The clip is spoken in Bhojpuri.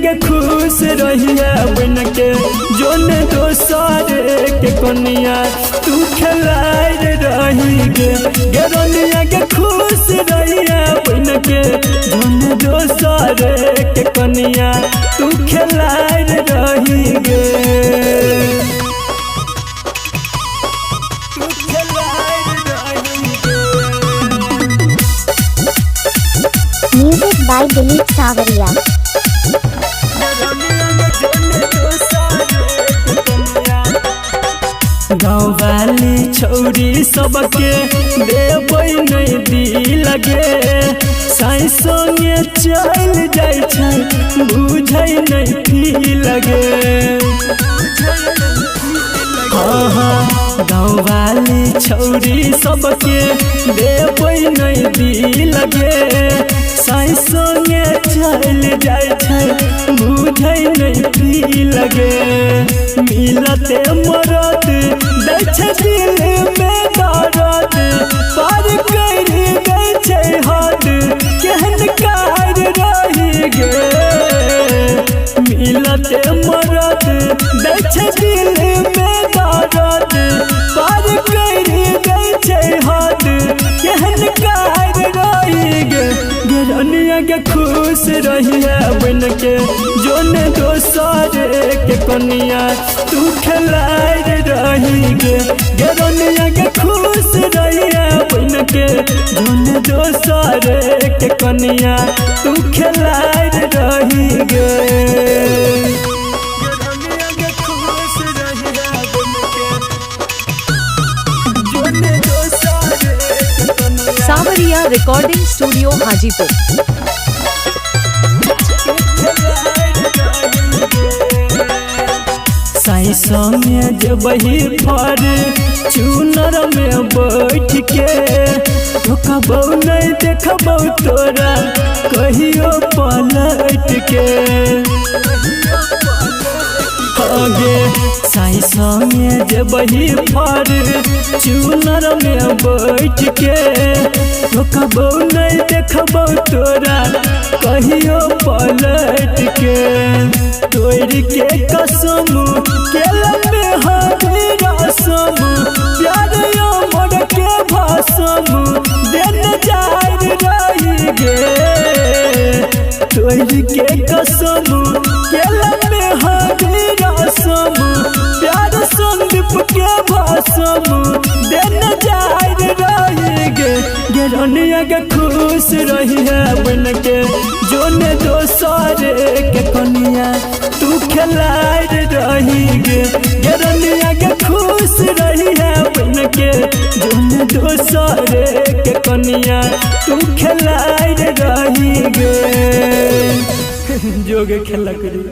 के खुश रहिया बन के जोन दोसर के कनिया तू खिलाए रही गे रनिया के खुश रहिया बन के जोन दोसर के कनिया तू खिलाए रही गे। Music by Dilip Savaria. गाँव वाली छौरी सबके देबै नहीं दी लगे साई संगे चल जाय छै बुझै नहीं फी लगे। हाँ गाँव वाली छौरी सबके देबै नहीं दी लगे साई संगे चल जाय छै बुझै नहीं फी लगे। मिलते मरद दै छै दिल में दर्द पार कर दै छै हद केहन कार रही गे। मिलते मरद दै छै दिल में दर्द पार कर दै छै हद केहन कार रही गे रनिया के खुश रहिया बन के जोन दोसर के कनिया तू खिलाए रही गे रनिया के खुश रहिया बन के जोन दोसर के कनिया तू खिलाए रही गे। सावरिया रिकॉर्डिंग स्टूडियो हाजीपुर। साई संगे जबही फर चुनर में बैठ के धोखबौ नहीं देखबौ तोरा कहियो पलट के। आगे साई संगे जबही फर चुनर में बैठ के धोखबौ नहीं देखबौ तोरा कहियो पलट के। तोड़ के कसम केला में हरी रसम प्यार अमर के भाषम दिन जाय रही गे। तोड़ के कसम केला में हरी रसम प्यार संदीप के भाषम दिन जाय रही गे रनिया के खुश रहिया बन के जोन दोसर के कनिया तू खिलाए रही गे रनिया के खुश रहिया बन के जोन दोसर के कनिया तू खिलाए रही गे जोगे खेला करी।